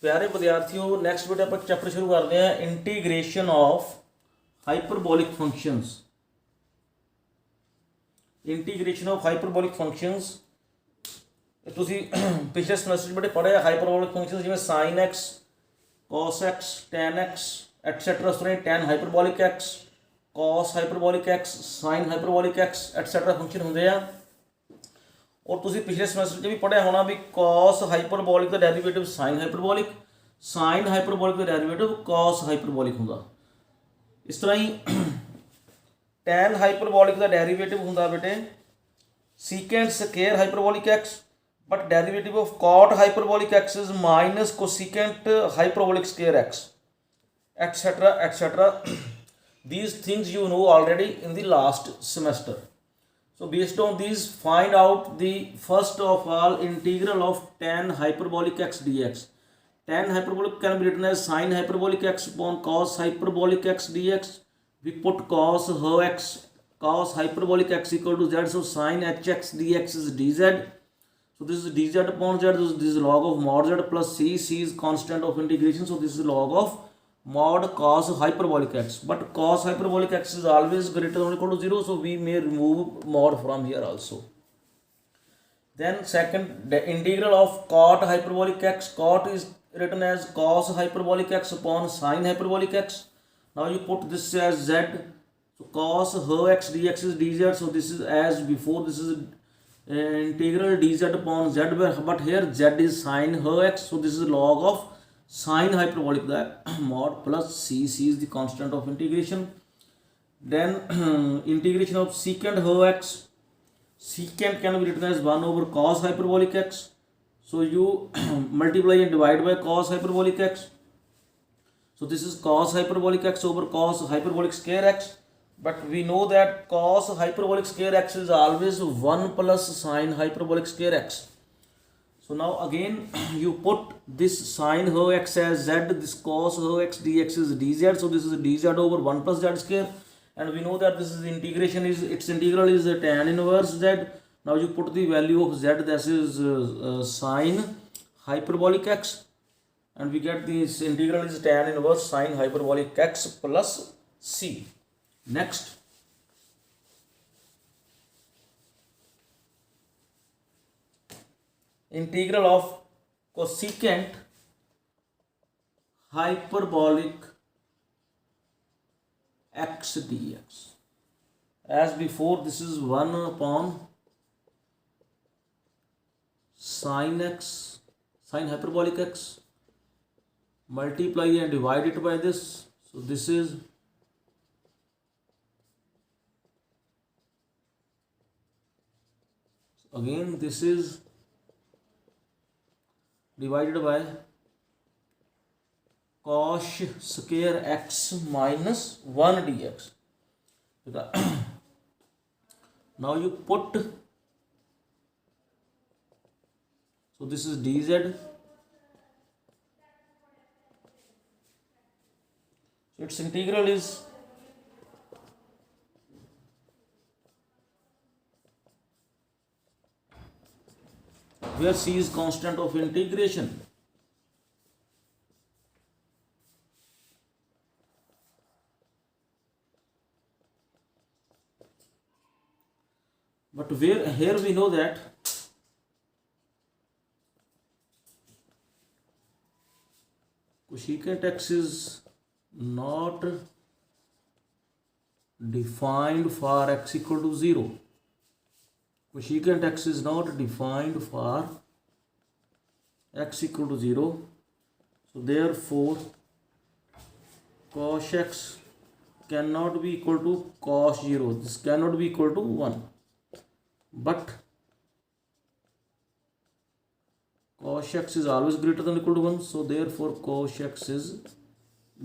प्यारे विद्यार्थियों, नैक्सट बेटे आप चैप्टर शुरू करते हैं integration of hyperbolic functions. Integration of hyperbolic functions ਤੁਸੀਂ पिछले ਸਮੈਸਟਰ ਬੇਟੇ ਪੜ੍ਹਿਆ ਹਾਈਪਰਬੋਲਿਕ ਫੰਕਸ਼ਨਸ ਜਿਵੇਂ sin x cos x tan x et cetera. ਉਸ ਤਰ੍ਹਾਂ tan ਹਾਈਪਰਬੋਲਿਕ x cos ਹਾਈਪਰਬੋਲਿਕ x sin ਹਾਈਪਰਬੋਲਿਕ x et cetera function ਹੁੰਦੇ ਆ। और तुसी पिछले समैसटर भी पढ़िया होना भी cos हाइपरबोलिक का derivative sin hyperbolic, sin hyperbolic का डेरिवेटिव cos हाइपरबोलिक होगा। इस तरह ही tan हाइपरबोलिक का डेरिवेटिव होंगे बेटे secant square hyperbolic x, but derivative of cot hyperbolic x is minus cosecant hyperbolic square x etcetera etcetera. These things you know already in the last semester. So based on these, find out the first of all integral of tan hyperbolic x dx. Tan hyperbolic can be written as sin hyperbolic x upon cos hyperbolic x dx. We put cos h x, cos hyperbolic x equal to z. So sin hx dx is dz. So this is dz upon z. This is log of mod z plus c. C is constant of integration. So this is log of mod cos hyperbolic x, but cos hyperbolic x is always greater than or equal to 0, so we may remove mod from here also. Then second, the integral of cot hyperbolic x. Cot is written as cos hyperbolic x upon sin hyperbolic x. Now you put this as z, so cos h x dx is dz. So this is as before, this is integral dz upon z, but here z is sin h x, so this is log of sin hyperbolic that mod plus c. C is the constant of integration. Then integration of secant h x. Secant can be written as 1 over cos hyperbolic x. So you multiply and divide by cos hyperbolic x. So this is cos hyperbolic x over cos hyperbolic square x. But we know that cos hyperbolic square x is always 1 plus sin hyperbolic square x. So now again you put this sin h x as z, this cos h x dx is dz. So this is dz over 1 plus z square, and we know that this is integration is its integral is tan inverse z. Now you put the value of z, that is sin hyperbolic x, and we get this integral is tan inverse sin hyperbolic x plus c. Next, integral of cosecant hyperbolic x dx. As before, this is 1 upon sin x, sin hyperbolic x, multiply and divide it by this. So this is again, this is divided by cos square x minus 1 dx. Now you put, so this is dz. So its integral is where c is constant of integration. But where here we know that cosecant x is not defined for x equal to 0. Cosecant x is not defined for x equal to 0. So therefore cos x cannot be equal to cos 0. This cannot be equal to 1. But cos x is always greater than or equal to 1. So therefore cos x is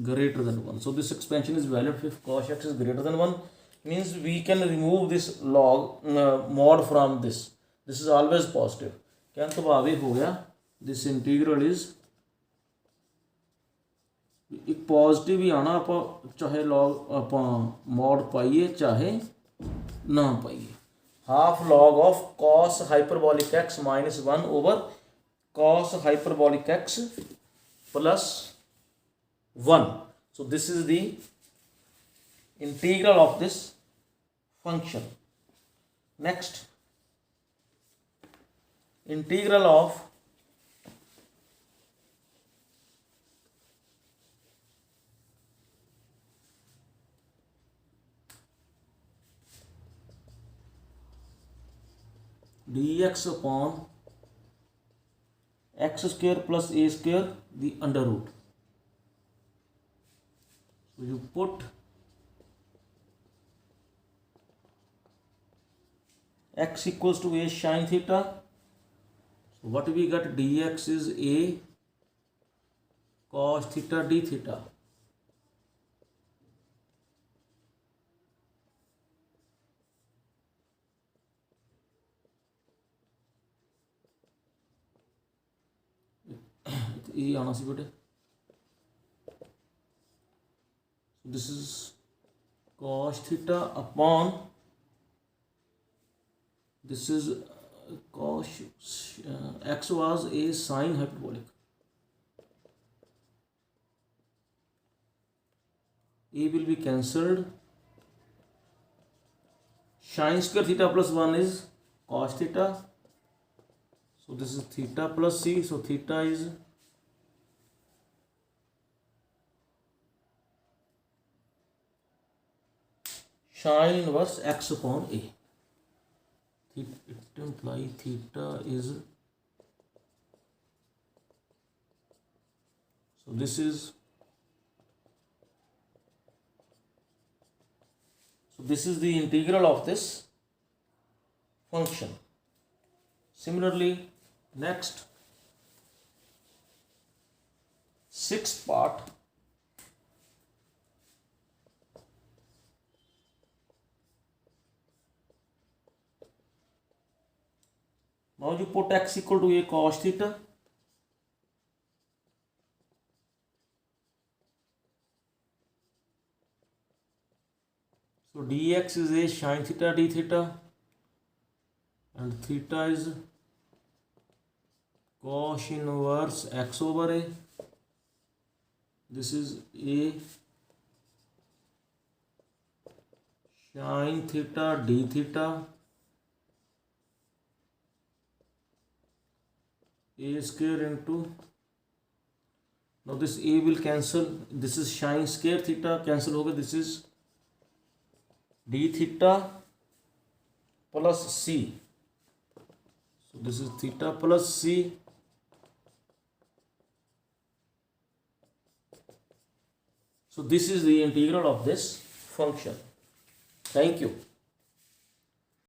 greater than 1. So this expansion is valid if cos x is greater than 1. Means we can remove this log mod from this. This is always positive. कहने तो भाव हो गया this integral is एक positive ही आना, आप चाहे log आप मॉड पाइए चाहे ना पाइए. Half log of cos hyperbolic x minus 1 over cos hyperbolic x plus 1. So this is the integral of this function. Next, integral of dx upon x square plus a square, the under root. So you put x equals to a sine theta. So what we got, dx is a cos theta d theta. ये आना सी बेटे. So this is cos theta upon, this is cos, x was a sine hyperbolic. A will be cancelled. Sine square theta plus 1 is cos theta. So this is theta plus c. So theta is sine inverse x upon a. It implies theta is, so this is, so this is the integral of this function. Similarly, next, sixth part, now you put x equal to a cos theta. So dx is a sine theta d theta, and theta is cos inverse x over a. This is a sine theta d theta, a square into, now this a will cancel, this is sine square theta cancel होगा, this is d theta plus c. So this is theta plus c. So this is the integral of this function. Thank you.